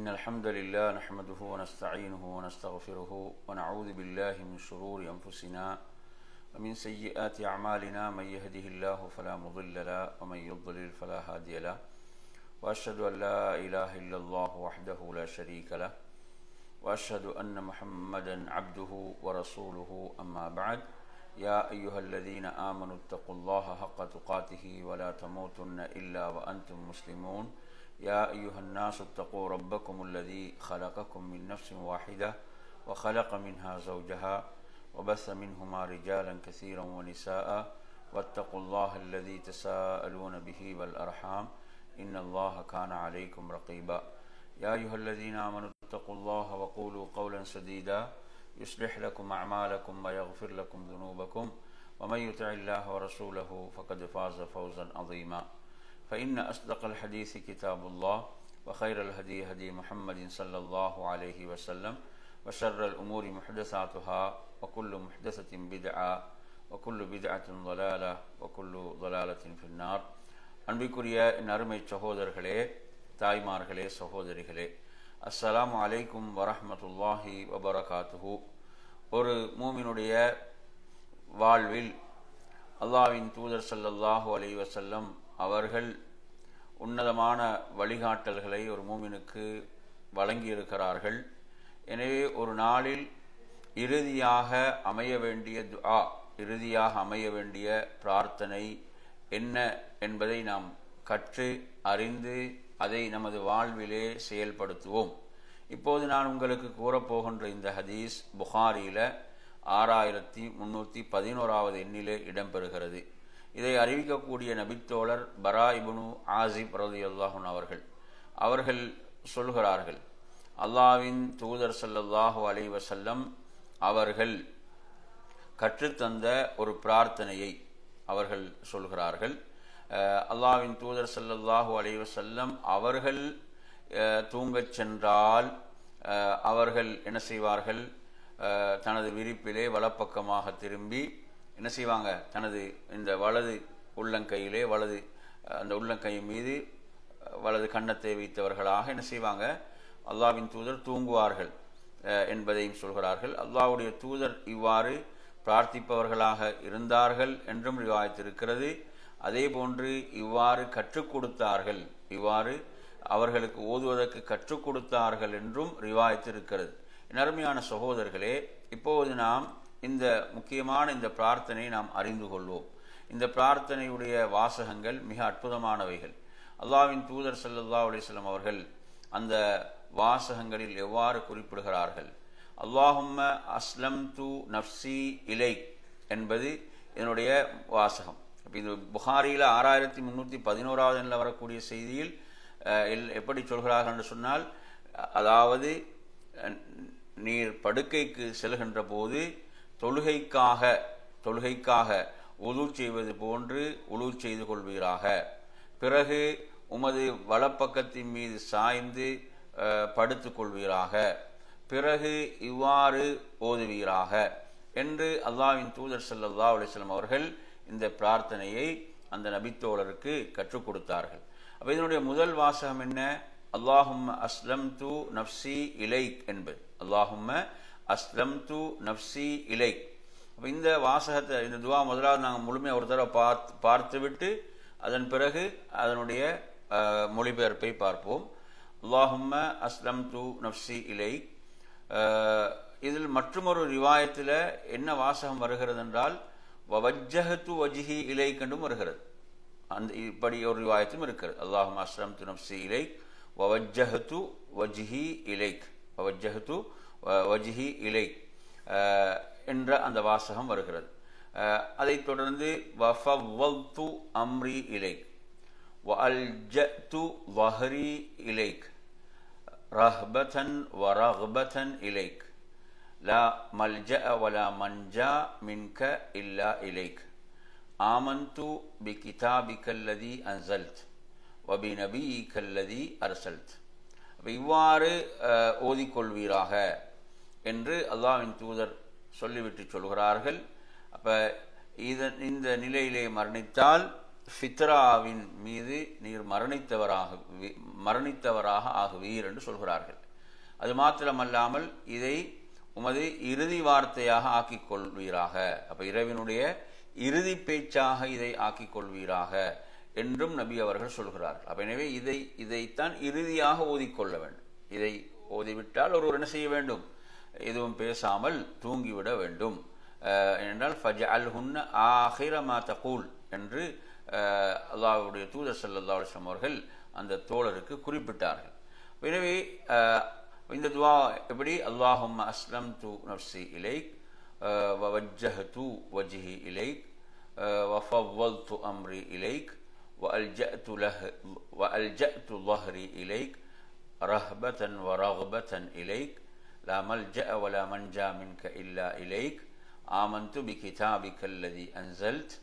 إن الحمد لله نحمده ونستعينه ونستغفره ونعوذ بالله من شرور أنفسنا ومن سيئات أعمالنا من يهده الله فلا مضل له ومن يضلل فلا هادي له وأشهد أن لا إله إلا الله وحده لا شريك له وأشهد أن محمدا عبده ورسوله أما بعد يا أيها الذين آمنوا اتقوا الله حق تقاته ولا تموتن إلا وأنتم مسلمون يا أيها الناس اتقوا ربكم الذي خلقكم من نفس واحدة وخلق منها زوجها وبث منهما رجالا كثيرا ونساء واتقوا الله الذي تساءلون به والأرحام إن الله كان عليكم رقيبا يا أيها الذين آمنوا اتقوا الله وقولوا قولا سديدا يصلح لكم أعمالكم ويغفر لكم ذنوبكم ومن يطع الله ورسوله فقد فاز فوزا عظيما فإن أصدق الحديث كتاب الله وخير الهدي هدي محمد صلى الله عليه وسلم وشر الأمور محدثاتها وكل محدثة بدعة وكل بدعة ضلالة وكل ضلالة في النار. அன்பிற்குரிய அருமை சகோதரர்களே, தாய்மார்களே, சகோதரிகளே, அஸ்ஸலாமு அலைக்கும் வரஹ்மத்துல்லாஹி வபரகாத்துஹு. ஒரு மூமினுடைய வாழ்வில் அல்லாஹ்வின் தூதர் ஸல்லல்லாஹு அலைஹி வஸல்லம் அவர்கள் உன்னதமான வழிகாட்டல்களை ஒரு மூமினுக்கு வழங்கியிருக்கிறார்கள். எனவே ஒரு நாளில் இறுதியாக அமைய வேண்டிய துஆ, இறுதியாக அமைய வேண்டிய பிரார்த்தனை என்ன என்பதை நாம் கற்று அறிந்து அதை நமது வாழ்விலே செயல்படுத்துவோம். இப்போது நான் உங்களுக்கு கூறப்போகின்ற இந்த ஹதீஸ் புகாரியில் 6311வது எண்ணிலே இடம்பெறுகிறது. இதை அறிவிக்கக்கூடிய நபித்தோழர் பரா இப்னு ஆசிப் ரலியல்லாஹு அன்ஹு அவர்கள் சொல்கிறார்கள், அல்லாஹ்வின் தூதர் ஸல்லல்லாஹு அலைஹி வஸல்லம் அவர்கள் கற்றுத்தந்த ஒரு பிரார்த்தனையை அவர்கள் சொல்கிறார்கள். அல்லாஹ்வின் தூதர் ஸல்லல்லாஹு அலைஹி வஸல்லம் அவர்கள் தூங்கச் சென்றால் அவர்கள் என்ன செய்வார்கள், தனது விரிப்பிலே வலப்பக்கமாக திரும்பி என்ன செய்வாங்க, தனது இந்த வலது உள்ளங்கையிலே அந்த உள்ளங்கையின் மீது வலது கன்னத்தை வைத்தவர்களாக என்ன செய்வாங்க, அல்லாஹ்வின் தூதர் தூங்குவார்கள் என்பதையும் சொல்கிறார்கள். அல்லாஹ்வுடைய தூதர் இவ்வாறு பிரார்த்திப்பவர்களாக இருந்தார்கள் என்றும் ரிவாயத்திருக்கிறது. அதே போன்று இவ்வாறு கற்றுக் கொடுத்தார்கள், இவ்வாறு அவர்களுக்கு ஓதுவதற்கு கற்றுக் கொடுத்தார்கள் என்றும் ரிவாயத்திருக்கிறது. அருமையான சகோதரர்களே, இப்போது நாம் இந்த முக்கியமான இந்த பிரார்த்தனையை நாம் அறிந்து கொள்வோம். இந்த பிரார்த்தனையுடைய வாசகங்கள் மிக அற்புதமானவைகள். அல்லாஹ்வின் தூதர் ஸல்லல்லாஹு அலைஹி வஸல்லம் அவர்கள் அந்த வாசகங்களில் எவ்வாறு குறிப்பிடுகிறார்கள், அல்லாஹும்ம அஸ்லம்து நஃப்ஸி இலைக் என்பது என்னுடைய வாசகம். இது புகாரியில் 6311வது எண்ணில் வரக்கூடிய செய்தியில் எப்படி சொல்கிறார்கள் என்று சொன்னால், அதாவது நீர் படுக்கைக்கு செல்கின்ற போது தொழுகைக்காக உது செய்வது போன்று உது செய்து கொள்வீராக. பிறகு உமது வலப்பக்கத்தின் மீது சாய்ந்து படுத்துக் கொள்வீராக. பிறகு இவ்வாறு ஓதுவீராக என்று அல்லாஹ்வின் தூதர் ஸல்லல்லாஹு அலைஹி வஸல்லம் அவர்கள் இந்த பிரார்த்தனையை அந்த நபித்தோழருக்கு கற்றுக் கொடுத்தார்கள். அப்ப இதனுடைய முதல் வாசகம் என்ன, அல்லாஹும்ம அஸ்லம்து நஃப்ஸி இலைக் என்பது. அல்லாஹும்ம அஸ்லம்து நஃப்ஸி இலைக். அப்போ இந்த வாசகத்தை, இந்த துவா முதலாவது நாங்கள் முழுமையாக ஒரு தடவை பார்த்துவிட்டு அதன் பிறகு அதனுடைய மொழிபெயர்ப்பை பார்ப்போம். அல்லாஹும்ம அஸ்லம்து நஃப்ஸி இலைக். இதில் மற்றொரு ரிவாயத்தில் என்ன வாசகம் வருகிறது என்றால், வவஜ்ஜஹது வஜ்ஹி இலைக் என்றும் வருகிறது. அந்த இப்படி ஒரு ரிவாயத்தும் இருக்கிறது. அல்லாஹும்ம அஸ்லம்து நஃப்ஸி இலைக் வவஜ்ஜஹது வஜ்ஹி இலைக், வவஜ்ஜஹது வஜ்ஹி இலைக் என்ற அந்த வாசகம் வருகிறது. அதைத் தொடர்ந்து வஃபவ்வல்து அம்ரி இலைக் வஅல்ஜஅது ظஹரி இலைக் ரஹ்பதன் வரக்பதன் இலைக் லா மல்ஜஅ வலா மன்ஜா மின்க இல்லா இலைக் ஆமன்து பிகிதாபிகல்லதி அன்ஸல்த் வபிநபியிகல்லதி அர்ஸல்த். இவ்வாறு ஓதிக்கொள்வீராக என்று அல்லாஹ்வின் தூதர் சொல்லிவிட்டு சொல்கிறார்கள். அப்ப இந்த நிலையிலே மரணித்தால் ஃபித்ராவின் மீது நீர் மரணித்தவராக ஆகுவீர் என்று சொல்கிறார்கள். அது மாத்திரமல்லாமல் இதை உமது இறுதி வார்த்தையாக ஆக்கிக் கொள்வீராக, அப்ப இரவினுடைய இறுதி பேச்சாக இதை ஆக்கிக் கொள்வீராக என்றும் நபி அவர்கள் சொல்கிறார்கள். அப்ப எனவே இதைத்தான் இறுதியாக ஓதிக்கொள்ள வேண்டும். இதை ஓதிவிட்டால் ஒருவர் என்ன செய்ய வேண்டும்? எதுவும் பேசாமல் தூங்கிவிட வேண்டும். என்றால் ஃபஜ்அல்ஹுன்ன ஆகிர மா தகூல் என்று அல்லாஹ்வுடைய தூதர் ஸல்லல்லாஹு அலைஹி வஸல்லம் அவர்கள் அந்த தோழருக்கு குறிப்பிட்டார்கள். எனவே இந்த துஆ எப்படி? அல்லாஹும்ம அஸ்லம்து நஃப்ஸி இலைக் வவஜ்ஜஹது வஜ்ஹி இலைக் வஃவவ்வல்து அம்ரி இலைக் வஅல்ஜஅது ظهري இலைக் ரஹ்பதன் வரக்பதன் இலைக் லா மல்ஜஅ வலா மன்ஜா மின்க இல்லா இலைக் ஆமன்து பிகிதாபிக அல்லதி அன்ஸல்த்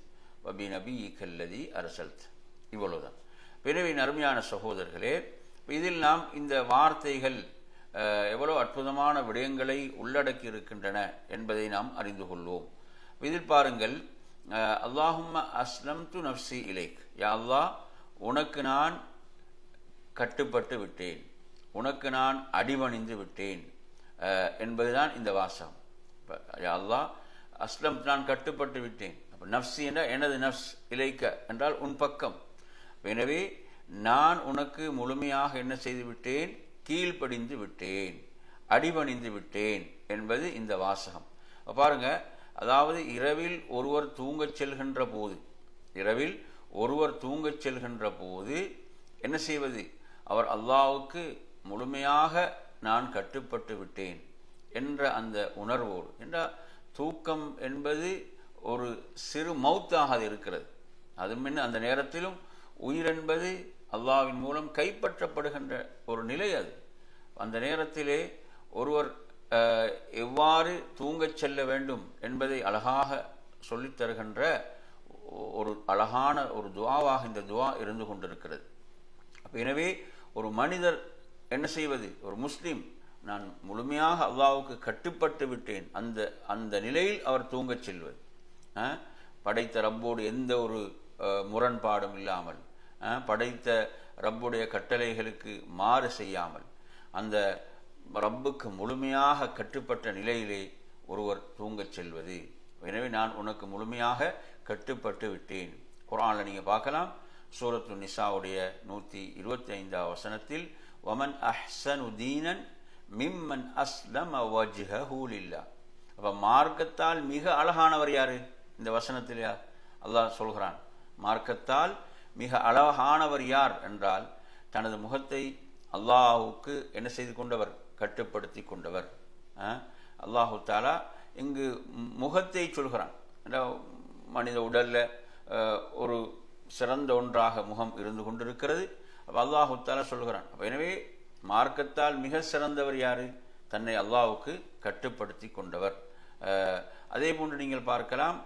வபிநபியிக அல்லதி அர்ஸல்த். இவ்வளவுதான். எனவே அருமையான சகோதரர்களே, இதில் நாம் இந்த வார்த்தைகள் எவ்வளவு அற்புதமான விடயங்களை உள்ளடக்கி இருக்கின்றன என்பதை நாம் அறிந்து கொள்வோம். இதில் பாருங்கள், அல்லாஹும்ம அஸ்லம்து நஃப்ஸி இலைக், யா அல்லாஹ் உனக்கு நான் கட்டுப்பட்டு விட்டேன், உனக்கு நான் அடிபணிந்து விட்டேன் என்பதுதான் இந்த வாசகம். யா அல்லாஹ் அஸ்லம் நான் கட்டுப்பட்டு விட்டேன். அப்ப நஃப்ஸி என்றால் எனது நஃப்ஸ், இலைக்க என்றால் உன் பக்கம். எனவே நான் உனக்கு முழுமையாக என்ன செய்து விட்டேன்? கீழ்ப்படிந்து விட்டேன், அடிபணிந்து விட்டேன் என்பது இந்த வாசகம். பாருங்க, அதாவது இரவில் ஒருவர் தூங்கச் செல்கின்ற போது என்ன செய்வது? அவர் அல்லாஹ்வுக்கு முழுமையாக நான் கட்டுப்பட்டு விட்டேன் என்ற அந்த உணர்வோடு. என்றால் தூக்கம் என்பது ஒரு சிறு மௌத்தாக இருக்கிறது. அது முன்ன அந்த நேரத்திலும் உயிர் என்பது அல்லாஹ்வின் மூலம் கைப்பற்றப்படுகின்ற ஒரு நிலை. அது அந்த நேரத்திலே ஒருவர் எவ்வாறு தூங்கச் செல்ல வேண்டும் என்பதை அழகாக சொல்லித் தருகின்ற ஒரு அழகான ஒரு துஆவாக இந்த துஆ இருந்து கொண்டிருக்கிறது. எனவே ஒரு மனிதர் என்ன செய்வது? ஒரு முஸ்லிம் நான் முழுமையாக அல்லாஹ்வுக்கு கட்டுப்பட்டு விட்டேன், அந்த நிலையில் அவர் தூங்கச் செல்வது. படைத்த ரப்போடு எந்த ஒரு முரண்பாடும் இல்லாமல், படைத்த ரப்புடைய கட்டளைகளுக்கு மாறு செய்யாமல், அந்த ரப்புக்கு முழுமையாக கட்டுப்பட்ட நிலையிலே ஒருவர் தூங்கச் செல்வது. எனவே நான் உனக்கு முழுமையாக கட்டுப்பட்டு விட்டேன். குர்ஆன்ல நீங்க பார்க்கலாம், சூரத்து நிசாவுடைய 125 வசனத்தில் வமன் அஹ்ஸனு தீனன் மிம்மன் அஸ்லம வஜ்ஹஹு லில்லாஹ். அப்ப மார்க்கத்தால் மிக அழகானவர் யாரு? இந்த வசனத்தில் அல்லாஹ் சொல்கிறான், மார்க்கத்தால் மிக அழகானவர் யார் என்றால் தனது முகத்தை அல்லாஹுக்கு என்ன செய்து கொண்டவர்? கட்டுப்படுத்தி கொண்டவர். அல்லாஹு தாலா இங்கு முகத்தை சொல்கிறான். மனித உடல்ல ஒரு சிறந்த ஒன்றாக முகம் இருந்து கொண்டிருக்கிறது. அல்லாஹு தாலா சொல்கிறான். எனவே மார்க்கத்தால் மிக சிறந்தவர் யாரு? தன்னை அல்லாஹுக்கு கட்டுப்படுத்தி கொண்டவர். அதே போன்று நீங்கள் பார்க்கலாம்,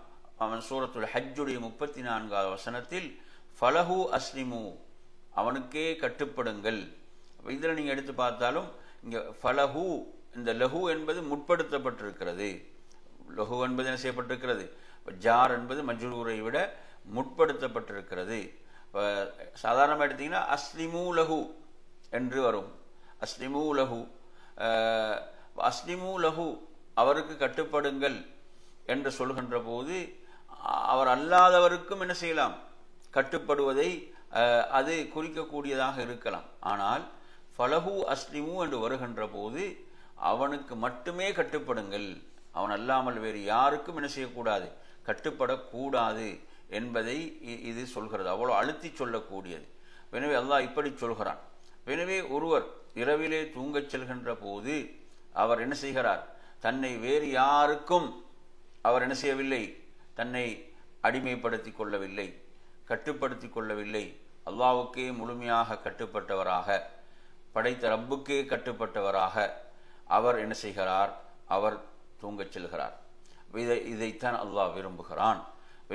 அவன் சூரத்துல் ஹஜ்ஜுடைய 34வது வசனத்தில் ஃபலஹு அஸ்லிமு, அவனுக்கே கட்டுப்படுங்கள். இதில் நீங்க எடுத்து பார்த்தாலும் இங்க ஃபலஹு, இந்த லஹு என்பது முற்படுத்தப்பட்டிருக்கிறது. லஹு என்பது என்ன செய்யப்பட்டிருக்கிறது? ஜார் என்பது மஜ்ரூரை விட முற்படுத்தப்பட்டிருக்கிறது. சாதாரணமாக எடுத்தீங்கன்னா அஸ்லிமு லஹு என்று வரும். அஸ்லிமு லஹு, அஸ்லிமு லஹு அவருக்கு கட்டுப்படுங்கள் என்று சொல்கின்ற போது அவர் அல்லாதவருக்கும் என்ன செய்யலாம்? கட்டுப்படுவதை அது குறிக்கக்கூடியதாக இருக்கலாம். ஆனால் ஃபலஹு அஸ்லிமு என்று வருகின்ற போது அவனுக்கு மட்டுமே கட்டுப்படுங்கள், அவன் அல்லாமல் வேறு யாருக்கும் என்ன செய்யக்கூடாது? கட்டுப்படக்கூடாது என்பதை இது சொல்கிறது. அவ்வளவு அழுத்தி சொல்லக்கூடியது. எனவே அல்லாஹ் இப்படி சொல்கிறான். எனவே ஒருவர் இரவிலே தூங்கச் செல்கின்ற போது அவர் என்ன செய்கிறார்? தன்னை வேறு யாருக்கும் அவர் என்ன செய்யவில்லை? தன்னை அடிமைப்படுத்தி கொள்ளவில்லை, கட்டுப்படுத்தி கொள்ளவில்லை. அல்லாஹ்வுக்கே முழுமையாக கட்டுப்பட்டவராக, படைத்த ரப்புக்கே கட்டுப்பட்டவராக அவர் என்ன செய்கிறார்? அவர் தூங்கச் செல்கிறார். இதைத்தான் அல்லாஹ் விரும்புகிறான்.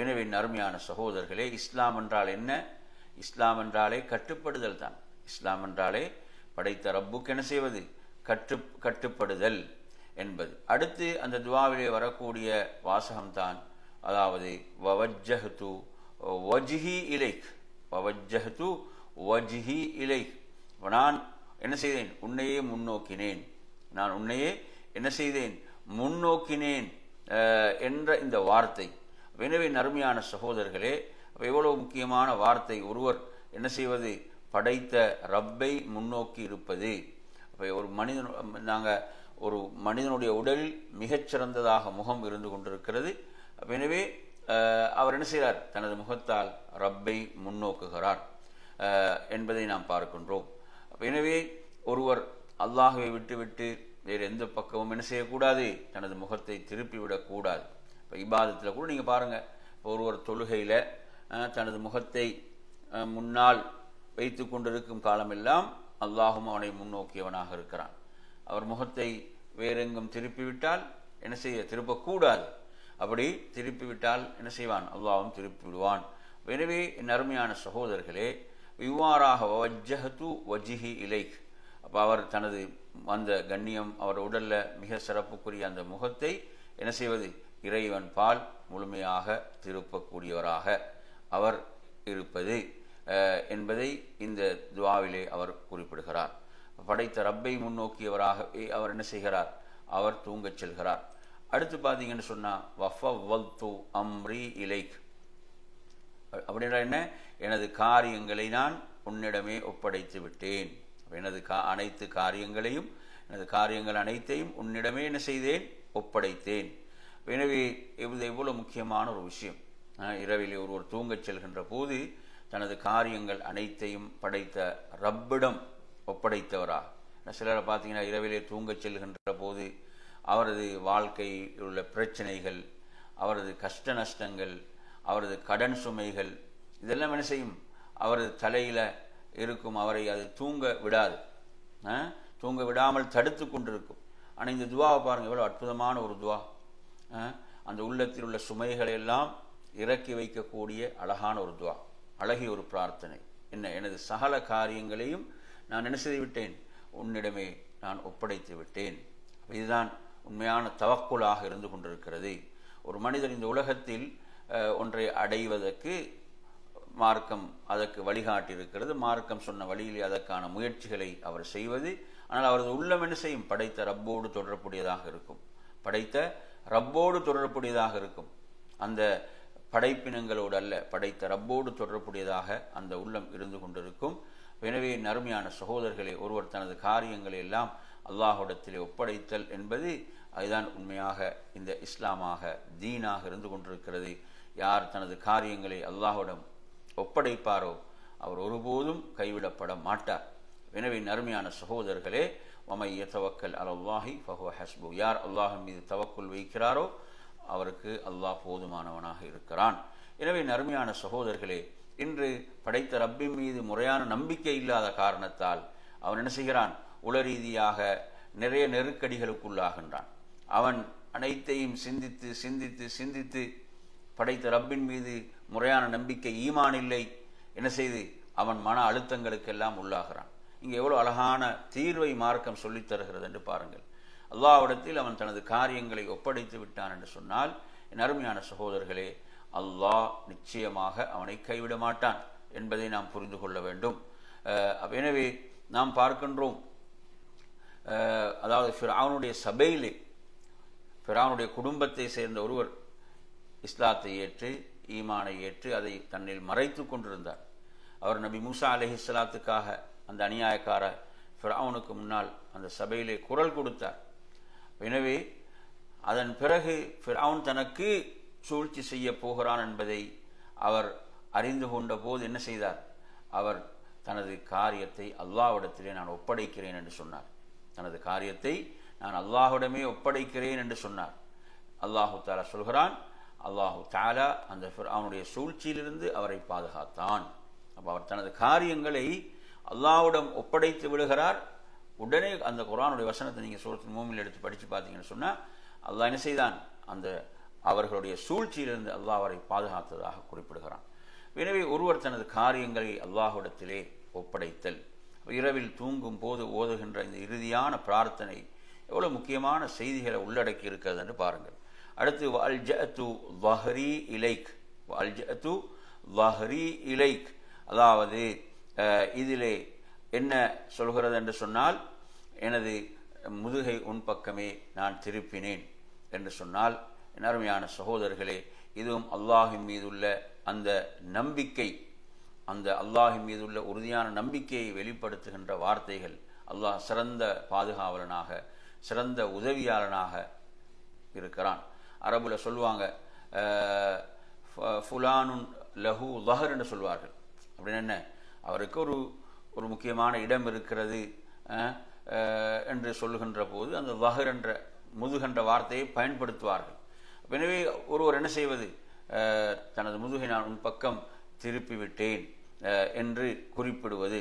எனவே அருமையான சகோதரர்களே, இஸ்லாம் என்றால் என்ன? இஸ்லாம் என்றாலே கட்டுப்படுதல் தான். இஸ்லாம் என்றாலே படைத்த ரப்புக்கு என்ன செய்வது? கட்டுப்படுதல் என்பது. அடுத்து அந்த துஆவிலே வரக்கூடிய வாசகம்தான், அதாவது வவஜ்ஜஹ்து வஜ்ஹி இலைக் வவஜ்ஜஹ்து வஜ்ஹி இலைக், நான் என்ன செய்தேன், உன்னையே முன்னோக்கினேன், நான் உன்னையே என்ன செய்தேன், முன்னோக்கினேன் என்ற இந்த வார்த்தை. எனவே நறுமையான சகோதரர்களே, எவ்வளவு முக்கியமான வார்த்தை. ஒருவர் என்ன செய்வது, படைத்த ரப்பை முன்னோக்கி இருப்பது. ஒரு மனிதன், நாங்கள் ஒரு மனிதனுடைய உடலில் மிகச்சிறந்ததாக முகம் இருந்து கொண்டிருக்கிறது. எனவே அவர் என்ன செய்கிறார், தனது முகத்தால் ரப்பை முன்னோக்குகிறார் என்பதை நாம் பார்க்கின்றோம். எனவே ஒருவர் அல்லாஹ்வை விட்டுவிட்டு வேறு எந்த பக்கமும் என்ன செய்யக்கூடாது, தனது முகத்தை திருப்பிவிடக்கூடாது. இப்போ இபாதத்தில் கூட நீங்கள் பாருங்கள், இப்போ ஒருவர் தொழுகையில் தனது முகத்தை முன்னால் வைத்து கொண்டிருக்கும் காலமெல்லாம் அல்லாஹும் அவனை முன்னோக்கியவனாக இருக்கிறான். அவர் முகத்தை வேறெங்கும் திருப்பிவிட்டால் என்ன செய்ய, திருப்பக்கூடாது. அப்படி திருப்பிவிட்டால் என்ன செய்வான், அல்லாஹும் திருப்பி விடுவான். எனவே என் அருமையான சகோதரர்களே, இவ்வாறாக வஜ்ஜஹ்து வஜ்ஹி இலைக், அப்போ அவர் தனது அந்த கண்ணியம், அவர் உடலில் மிக சிறப்புக்குரிய அந்த முகத்தை என்ன செய்வது, இறைவன் பால் முழுமையாக திருப்பக்கூடியவராக அவர் இருப்பது என்பதை இந்த துஆவிலே அவர் குறிப்பிடுகிறார். படைத்த ரப்பை முன்னோக்கியவராக அவர் என்ன செய்கிறார், அவர் தூங்கச் செல்கிறார். அடுத்து பார்த்தீங்கன்னு சொன்னால் வஃபவ்வல்து அம்ரி இலைக், அப்படின்னா என்ன, எனது காரியங்களை நான் உன்னிடமே ஒப்படைத்து விட்டேன். எனது அனைத்து காரியங்களையும், எனது காரியங்கள் அனைத்தையும் உன்னிடமே என்ன செய்தேன், ஒப்படைத்தேன். எனவே இது எவ்வளவு முக்கியமான ஒரு விஷயம். இரவிலே ஒருவர் தூங்கச் செல்கின்ற போது தனது காரியங்கள் அனைத்தையும் படைத்த ரப்பிடம் ஒப்படைத்தவரா. சிலரை பார்த்தீங்கன்னா இரவிலே தூங்கச் செல்கின்ற போது அவரது வாழ்க்கையில் உள்ள பிரச்சனைகள், அவரது கஷ்ட நஷ்டங்கள், அவரது கடன் சுமைகள், இதெல்லாம் என்ன செய்யும், அவரது தலையில் இருக்கும், அவரை அது தூங்க விடாது, தூங்க விடாமல் தடுத்து கொண்டிருக்கும். ஆனால் இந்த துவாவை பாருங்கள், எவ்வளோ அற்புதமான ஒரு துவா. அந்த உள்ளத்தில் உள்ள சுமைகளை எல்லாம் இறக்கி வைக்கக்கூடிய அழகான ஒரு துவா, அழகிய ஒரு பிரார்த்தனை. என்ன, எனது சகல காரியங்களையும் நான் என்ன செய்து விட்டேன், உன்னிடமே நான் ஒப்படைத்து விட்டேன். இதுதான் உண்மையான தவக்குலாக இருந்து கொண்டிருக்கிறது. ஒரு மனிதர் இந்த உலகத்தில் ஒன்றை அடைவதற்கு மார்க்கம் அதற்கு வழிகாட்டி இருக்கிறது. மார்க்கம் சொன்ன வழியிலே அதற்கான முயற்சிகளை அவர் செய்வது. ஆனால் அவரது உள்ளம் என்ன செய்யும், படைத்த ரப்போடு தொடர்புடையதாக இருக்கும், படைத்த ரப்போடு தொடர்புடையதாக இருக்கும். அந்த படைப்பினங்களோடு அல்ல, படைத்த ரப்போடு தொடர்புடையதாக அந்த உள்ளம் இருந்து கொண்டிருக்கும். எனவே நறுமையான சகோதரர்களே, ஒருவர் தனது காரியங்களை எல்லாம் அல்லாஹ்விடத்திலே ஒப்படைத்தல் என்பது அதுதான் உண்மையாக இந்த இஸ்லாமாக தீனாக இருந்து கொண்டிருக்கிறது. யார் தனது காரியங்களை அல்லாஹ்விடம் ஒப்படைப்பாரோ அவர் ஒருபோதும் கைவிடப்பட மாட்டார். எனவே நறுமையான சகோதரர்களே, வமை யதவக்கல் அலல்லாஹி ஃபஹுவ ஹஸ்பு, யார் அல்லாஹ்வின் மீது தவக்குல் வைக்கிறாரோ அவருக்கு அல்லாஹ் போதுமானவனாக இருக்கிறான். எனவே நறுமையான சகோதரர்களே, இன்று படைத்த ரப்பின் மீது முறையான நம்பிக்கை இல்லாத காரணத்தால் அவன் என்ன செய்கிறான், உளரீதியாக நிறைய நெருக்கடிகளுக்குள்ளாகின்றான். அவன் அனைத்தையும் சிந்தித்து சிந்தித்து சிந்தித்து படைத்த ரப்பின் மீது முறையான நம்பிக்கை, ஈமான் இல்லை, என்ன செய்து அவன் மன அழுத்தங்களுக்கெல்லாம் உள்ளாகிறான். இங்கே எவ்வளோ அழகான தீர்வை மார்க்கம் சொல்லித் தருகிறது என்று பாருங்கள். அல்லாஹ்விடத்தில் அவன் தனது காரியங்களை ஒப்படைத்து விட்டான் என்று சொன்னால், என் அருமையான சகோதரர்களே, அல்லாஹ் நிச்சயமாக அவனை கைவிட மாட்டான் என்பதை நாம் புரிந்து கொள்ள வேண்டும். எனவே நாம் பார்க்கின்றோம், அதாவது ஃபிர்அவுனுடைய சபையிலே ஃபிர்அவுனுடைய குடும்பத்தை சேர்ந்த ஒருவர் இஸ்லாத்தை ஏற்று ஈமானை ஏற்று அதை தன்னில் மறைத்து கொண்டிருந்தார். அவர் நபி மூசா அலைஹிஸ்ஸலாத்துக்காக அந்த அநியாயக்கார ஃபிர்அவுனுக்கு முன்னால் அந்த சபையிலே குரல் கொடுத்தார். எனவே அதன் பிறகு ஃபிர்அவுன் தனக்கு சூழ்ச்சி செய்ய போகிறான் என்பதை அவர் அறிந்து கொண்ட போது என்ன செய்தார், அவர் தனது காரியத்தை அல்லாஹ்விடத்திலே நான் ஒப்படைக்கிறேன் என்று சொன்னார். தனது காரியத்தை நான் அல்லாஹ்விடமே ஒப்படைக்கிறேன் என்று சொன்னார். அல்லாஹு தஆலா சொல்கிறான், அல்லாஹு தஆலா அந்த ஃபிர்அவுனுடைய சூழ்ச்சியிலிருந்து அவரை பாதுகாத்தான். அப்போ அவர் தனது காரியங்களை அல்லாஹ்விடம் ஒப்படைத்து விடுகிறார். உடனே அந்த குர்ஆனுடைய வசனத்தை நீங்கள் சூரத்துல் மூமினில் எடுத்து படித்து பார்த்தீங்கன்னு சொன்னால், அல்லாஹ் என்ன செய்தான், அந்த அவர்களுடைய சூழ்ச்சியிலிருந்து அல்லாஹ் அவரை பாதுகாத்ததாக குறிப்பிடுகிறான். எனவே ஒருவர் தனது காரியங்களை அல்லாஹ்விடத்திலே ஒப்படைத்தல், இரவில் தூங்கும் போது ஓதுகின்ற இந்த இறுதியான பிரார்த்தனை எவ்வளவு முக்கியமான செய்திகளை உள்ளடக்கி இருக்கிறது என்று பாருங்கள். அடுத்து வல்ஜஅது வஹ்ரி இலைக், வல்ஜஅது லஹ்ரி இலைக், அதாவது இதிலே என்ன சொல்கிறது என்று சொன்னால், எனது முதுகை உன் பக்கமே நான் திருப்பினேன் என்று சொன்னால், அருமையான சகோதரர்களே, இதுவும் அல்லாஹின் மீதுள்ள அந்த நம்பிக்கை, அந்த அல்லாஹின் மீதுள்ள உறுதியான நம்பிக்கையை வெளிப்படுத்துகின்ற வார்த்தைகள். அல்லாஹ் சிறந்த பாதுகாவலனாக, சிறந்த உதவியாளனாக இருக்கிறான். அரபுல சொல்லுவாங்க, ஃபுலானுன் லஹு லஹர் என்று சொல்வார்கள். அப்படின்னு என்ன, அவருக்கு ஒரு முக்கியமான இடம் இருக்கிறது என்று சொல்லுகின்ற போது அந்த லஹர் என்ற முதுகென்ற வார்த்தையை பயன்படுத்துவார்கள். எனவே ஒருவர் என்ன செய்வது, தனது முதுகை நான் உன் பக்கம் திருப்பிவிட்டேன் என்று குறிப்பிடுவது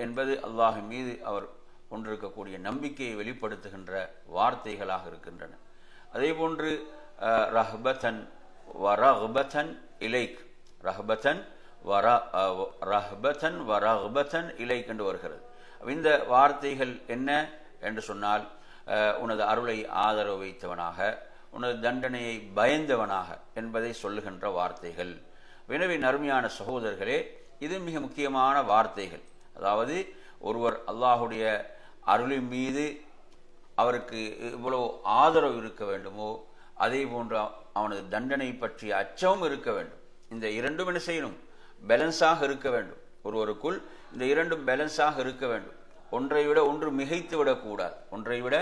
என்பது அல்லாஹின் மீது அவர் கொண்டிருக்கக்கூடிய நம்பிக்கையை வெளிப்படுத்துகின்ற வார்த்தைகளாக இருக்கின்றன. அதே போன்று ரஹ்பத்தன் வரஹ்பத்தன் இலைக், ரஹ்பத்தன் வரஹ்பத்தன் இலைக் என்று வருகிறது. இந்த வார்த்தைகள் என்ன என்று சொன்னால், உனது அருளை ஆதரவு வைத்தவனாக, உனது தண்டனையை பயந்தவனாக என்பதை சொல்லுகின்ற வார்த்தைகள். எனவே அருமையான சகோதரர்களே, இது மிக முக்கியமான வார்த்தைகள். அதாவது ஒருவர் அல்லாஹுடைய அருளின் மீது அவருக்கு இவ்வளவு ஆதரவு இருக்க வேண்டுமோ, அதே போன்று அவனது தண்டனை பற்றிய அச்சமும் இருக்க வேண்டும். இந்த இரண்டும் என்ன செய்யணும், பேலன்ஸாக இருக்க வேண்டும். ஒருவருக்குள் இந்த இரண்டும் பேலன்ஸாக இருக்க வேண்டும். ஒன்றை விட ஒன்று மிகைத்து விடக்கூடாது, ஒன்றை விட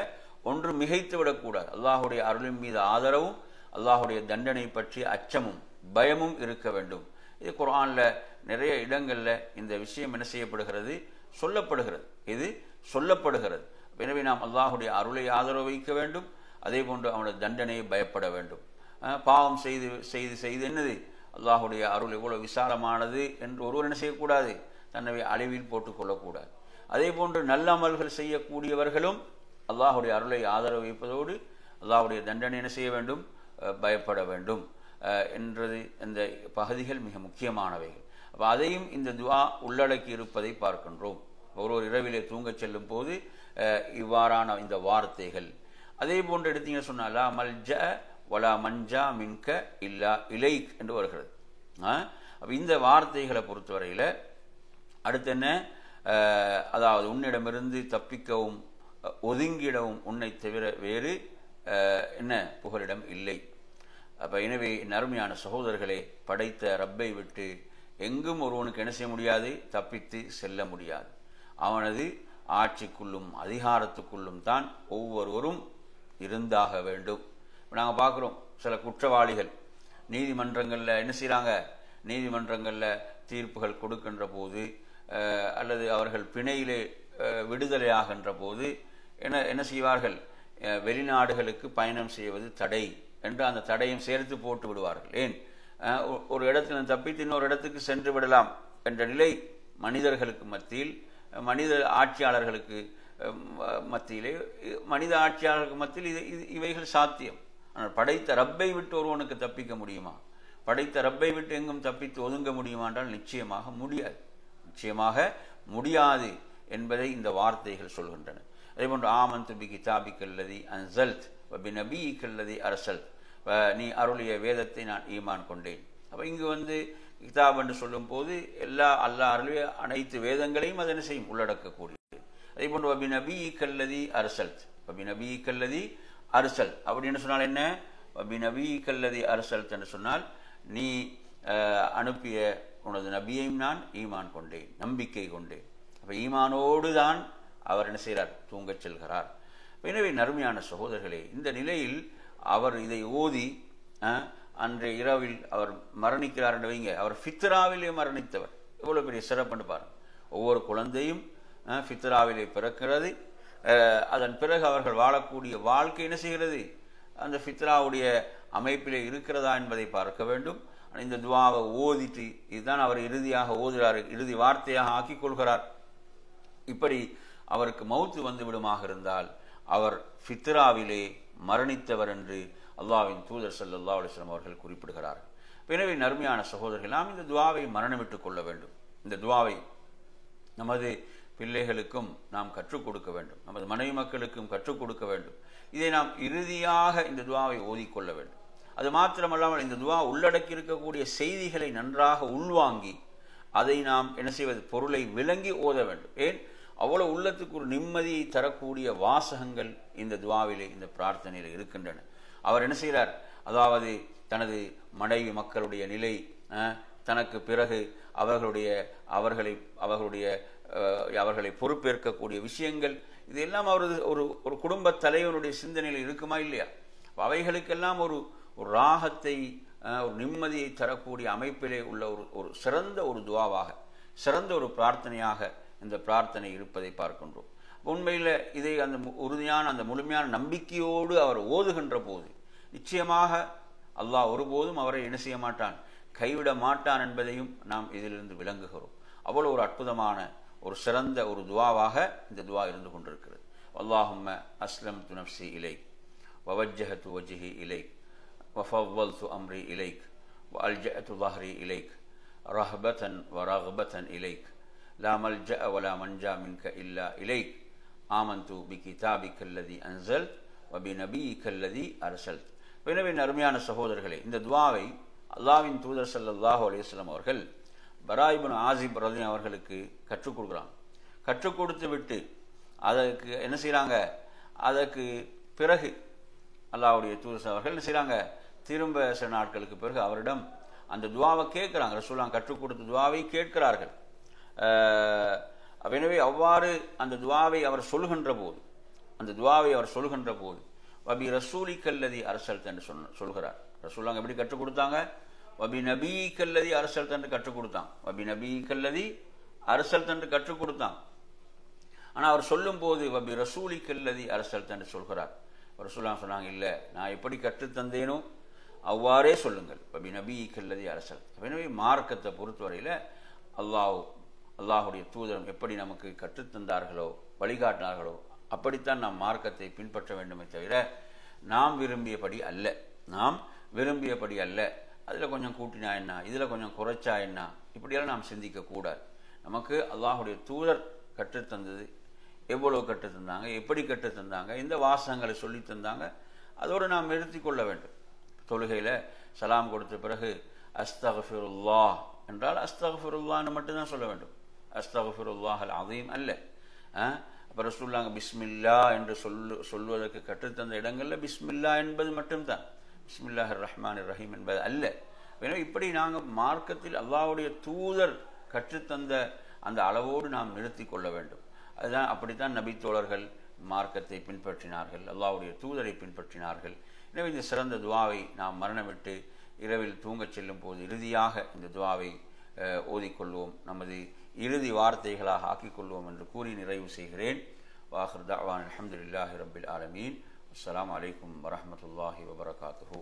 ஒன்று மிகைத்து விடக்கூடாது. அல்லாஹுடைய அருளின் மீது ஆதரவும், அல்லாஹுடைய தண்டனை பற்றிய அச்சமும் பயமும் இருக்க வேண்டும். இது குர்ஆன்ல நிறைய இடங்கள்ல இந்த விஷயம் என்ன செய்யப்படுகிறது, சொல்லப்படுகிறது. இது சொல்லப்படுகிறது. எனவே நாம் அல்லாஹுடைய அருளை ஆதரவு வைக்க வேண்டும், அதே போன்று அவனுடைய தண்டனையை பயப்பட வேண்டும். பாவம் செய்து செய்து செய்து என்னது, அல்லாஹுடைய அருள் எவ்வளவு விசாலமானது என்று ஒருவர் என்ன செய்யக்கூடாது, தன்னை அழிவில் போட்டுக்கொள்ளக்கூடாது. அதே போன்று நல்ல அமல்கள் செய்யக்கூடியவர்களும் அல்லாஹுடைய அருளை ஆதரவு வைப்பதோடு அல்லாஹுடைய தண்டனை என்ன செய்ய வேண்டும், பயப்பட வேண்டும் என்றது இந்த பகுதிகள் மிக முக்கியமானவைகள். அப்போ அதையும் இந்த துஆ உள்ளடக்கி இருப்பதை பார்க்கின்றோம். ஒருவர் இரவிலே தூங்கச் செல்லும் போது இவ்வாறான இந்த வார்த்தைகள். அதே போன்று எடுத்தீங்கன்னு சொன்னா, லா மல்ஜ வலா மஞ்சா மின்க இல்லா இலைக் என்று வருகிறது. அப்போ இந்த வார்த்தைகளை பொறுத்தவரையில் அடுத்து என்ன, அதாவது உன்னிடமிருந்து தப்பிக்கவும் ஒதுங்கிடவும் உன்னை தவிர வேறு என்ன புகலிடம் இல்லை. அப்போ எனவே அருமையான சகோதரர்களே, படைத்த ரப்பை விட்டு எங்கும் ஒருவனுக்கு என்ன செய்ய முடியாது, தப்பித்து செல்ல முடியாது. அவனது ஆட்சிக்குள்ளும் அதிகாரத்துக்குள்ளும் தான் ஒவ்வொருவரும் இருந்தாக வேண்டும். நாங்கள் பார்க்குறோம், சில குற்றவாளிகள் நீதிமன்றங்களில் என்ன செய்கிறாங்க, நீதிமன்றங்களில் தீர்ப்புகள் கொடுக்கின்ற போது அல்லது அவர்கள் பிணையிலே விடுதலையாகின்ற போது என்ன செய்வார்கள், வெளிநாடுகளுக்கு பயணம் செய்வது தடை என்று அந்த தடையும் சேர்த்து போட்டு விடுவார்கள். ஏன், ஒரு இடத்தில் தப்பித்து இன்னொரு இடத்துக்கு சென்று விடலாம் என்ற நிலை மனிதர்களுக்கு மத்தியில், மனித ஆட்சியாளர்களுக்கு மத்தியிலே, மனித ஆட்சியாளர்களுக்கு மத்தியில் இவைகள் சாத்தியம். ஆனால் படைத்த ரப்பை விட்டு ஒருவனுக்கு தப்பிக்க முடியுமா, படைத்த ரப்பை விட்டு எங்கும் தப்பித்து ஒதுங்க முடியுமா என்றால் நிச்சயமாக முடியாது, நிச்சயமாக முடியாது என்பதை இந்த வார்த்தைகள் சொல்கின்றன. அதேபோன்று ஆமன்து பி கிதாபிக்கல்லதி அன்ஸல்த் வ பி நபியிக்கல்லதி அர்ஸல்த், நீ அருளிய வேதத்தை நான் ஈமான் கொண்டேன். அப்போ இங்கு கிதாப் என்று சொல்லும் போது அல்லாஹ் அருளிய அனைத்து வேதங்களையும் அதனை செய்யும், உள்ளடக்கக்கூடியது. அதே போன்று வபி நபியிக்கல்லதி அர்ஸல்த், வபி நபியிக்கல்லதி அர்ஸல் அப்படின்னு சொன்னால் என்ன, வபி நபியிக்கல்லதி அர்ஸல்த் என்று சொன்னால் நீ அனுப்பிய உனது நபியையும் நான் ஈமான் கொண்டேன், நம்பிக்கை கொண்டேன். அப்போ ஈமானோடு தான் அவர் என்ன செய்கிறார், தூங்கச் செல்கிறார். எனவே நறுமையான சகோதரர்களே, இந்த நிலையில் அவர் இதை ஓதி அன்றைய இரவில் அவர் மரணிக்கிறார் என்று வைங்க, அவர் ஃபித்ராவிலே மரணித்தவர். எவ்வளவு பெரிய சிறப்புன்னு பாருங்க. ஒவ்வொரு குழந்தையும் ஃபித்ராவிலே பிறக்கிறது. அதன் பிறகு அவர்கள் வாழக்கூடிய வாழ்க்கை என்ன செய்கிறது, அந்த ஃபித்ராவுடைய அமைப்பிலே இருக்கிறதா என்பதை பார்க்க வேண்டும். இந்த துஆவை ஓதிட்டு இதுதான் அவர் இறுதியாக ஓதுகிறார், இறுதி வார்த்தையாக ஆக்கிக் கொள்கிறார். இப்படி அவருக்கு மௌத்து வந்து விடுமாக இருந்தால் அவர் ஃபித்ராவிலே மரணித்தவர் என்று அல்லாஹ்வின் தூதர் ஸல்லல்லாஹு அலைஹி வஸல்லம் அவர்கள் குறிப்பிடுகிறார்கள். எனவே நறுமையான சகோதரர்கள், நாம் இந்த துஆவை மரணமிட்டுக் கொள்ள வேண்டும். இந்த துஆவை நமது பிள்ளைகளுக்கும் நாம் கற்றுக் கொடுக்க வேண்டும், நமது மனைவி மக்களுக்கும் கற்றுக் கொடுக்க வேண்டும். இதை நாம் இறுதியாக இந்த துஆவை ஓதிக்கொள்ள வேண்டும். அது மாத்திரமல்லாமல் இந்த துவா உள்ளடக்கி இருக்கக்கூடிய செய்திகளை நன்றாக உள்வாங்கி அதை நாம் என்ன செய்வது, பொருளை விளங்கி ஓத வேண்டும். ஏன், அவ்வளவு உள்ளத்துக்கு ஒரு நிம்மதியை தரக்கூடிய வாசகங்கள் இந்த துவாவிலே, இந்த பிரார்த்தனையில் இருக்கின்றன. அவர் என்ன செய்கிறார், அதாவது தனது மனைவி மக்களுடைய நிலை, தனக்கு பிறகு அவர்களை பொறுப்பேற்கக்கூடிய விஷயங்கள், இதெல்லாம் அவரது ஒரு குடும்ப தலைவனுடைய சிந்தனையில் இருக்குமா இல்லையா? அவைகளுக்கெல்லாம் ஒரு ராகத்தை, ஒரு நிம்மதியை தரக்கூடிய அமைப்பிலே உள்ள ஒரு சிறந்த ஒரு துவாவாக, சிறந்த ஒரு பிரார்த்தனையாக இந்த பிரார்த்தனை இருப்பதை பார்க்கின்றோம். உண்மையில் இதை அந்த உறுதியான, அந்த முழுமையான நம்பிக்கையோடு அவர் ஓதுகின்ற போது நிச்சயமாக அல்லாஹ் ஒருபோதும் அவரை என்ன செய்ய மாட்டான், கைவிட மாட்டான் என்பதையும் நாம் இதிலிருந்து விளங்குகிறோம். அவ்வளவு ஒரு அற்புதமான, ஒரு சிறந்த ஒரு துவாவாக இந்த துவா இருந்து கொண்டிருக்கிறது. அல்லாஹும்ம அஸ்லம்து நஃப்ஸி இலைக் வவஜ்ஜஹது வஜ்ஹி இலைக் வஃபவ்வல்து அம்ரி இலைக் வஅல்ஜஅது ظஹரி இலைக் ரஹ்பதன் வரக்பதன் இலைக் லா மல்ஜஅ வலா மன்ஜா மின்க இல்லா இலைக் ஆமன்து பிகிதாபிக அல்லதி அன்ஸல்த் வபிநபியிக அல்லதி அர்ஸல்த். எனவே அருமையான சகோதரர்களே, இந்த துவாவை அல்லாஹ்வின் தூதர் ஸல்லல்லாஹு அலைஹி வஸல்லம் அவர்கள் பரா இப்னு ஆஸிப் ரலியல்லாஹு அவர்களுக்கு கற்றுக் கொடுக்குறாங்க. கற்றுக் கொடுத்து விட்டு அதற்கு என்ன செய்கிறாங்க, அதற்கு பிறகு அல்லாஹ்வுடைய தூதர் அவர்கள் என்ன செய்கிறாங்க, திரும்ப சில நாட்களுக்கு பிறகு அவரிடம் அந்த துவாவை கேட்குறாங்க. ரசூலுல்லாஹ் கற்றுக் கொடுத்த துவாவை கேட்கிறார்கள். எனவே அவ்வாறு அந்த துவாவை அவர் சொல்கின்ற போது வபி ரசூலி கல்லதி அரசல் என்று சொல்கிறார். ரசூலுல்லாஹ் எப்படி கற்றுக் கொடுத்தாங்க, வபி நபி கல்லதி அரசல் என்று கற்றுக் கொடுத்தான். வபி நபி கல்லதி அரசல் என்று கற்றுக் கொடுத்தான். ஆனால் அவர் சொல்லும் போது வபி ரசூலி கல்லதி அரசல் என்று சொல்கிறார். ரசூலுல்லாஹ் சொன்னாங்க, இல்லை, நான் எப்படி கற்றுத்தந்தேனோ அவ்வாறே சொல்லுங்கள், வபி நபி கல்லதி அரசல். எனவே மார்க்கத்தை பொறுத்தவரையில் அல்லாஹுடைய தூதரம் எப்படி நமக்கு கற்றுத்தந்தார்களோ, வழிகாட்டினார்களோ, அப்படித்தான் நாம் மார்க்கத்தை பின்பற்ற வேண்டுமே தவிர நாம் விரும்பியபடி அல்ல. அதில் கொஞ்சம் கூட்டினா என்ன, இதில் கொஞ்சம் குறைச்சா என்ன, இப்படியெல்லாம் நாம் சிந்திக்கக்கூடாது. நமக்கு அல்லாஹுடைய தூதர் கற்றுத்தந்தது, எவ்வளவு கற்றுத்தந்தாங்க, எப்படி கற்றுத்தந்தாங்க, இந்த வாசகங்களை சொல்லி தந்தாங்க, அதோடு நாம் நிறுத்தி கொள்ள வேண்டும். தொழுகையில் சலாம் கொடுத்த பிறகு அஸ்தக்ஃபிருல்லாஹ் என்றால் அஸ்தக்ஃபிருல்லாஹ்னு மட்டும்தான் சொல்ல வேண்டும். அஸ்தக்ஃபிருல்லாஹ் அல் அஸீம் அல்ல. அப்போ ரசூலுல்லாஹ் பிஸ்மில்லா என்று சொல்வதற்கு கற்றுத்தந்த இடங்களில் பிஸ்மில்லா என்பது மட்டும்தான், பிஸ்மில்லாஹிர் ரஹ்மானிர் ரஹீம் என்பது அல்ல. எனவே இப்படி நாங்கள் மார்க்கத்தில் அல்லாஹ்வுடைய தூதர் கற்றுத்தந்த அந்த அளவோடு நாம் நிறுத்தி கொள்ள வேண்டும். அப்படித்தான் நபித்தோழர்கள் மார்க்கத்தை பின்பற்றினார்கள், அல்லாஹ்வுடைய தூதரை பின்பற்றினார்கள். எனவே இந்த சிறந்த துவாவை நாம் மரணமிட்டு இரவில் தூங்கச் செல்லும் போது இறுதியாக இந்த துவாவை ஓதிக்கொள்வோம், நமது இறுதி வார்த்தைகளாக ஆக்கிக்கொள்வோம் என்று கூறி நிறைவு செய்கிறேன். வாஹிர் தஅவானா அல்ஹம்துலில்லாஹி ரப்பில் ஆலமீன். அஸ்ஸலாமு அலைக்கும் வரஹ்மத்துல்லாஹி வபரகாத்துஹு.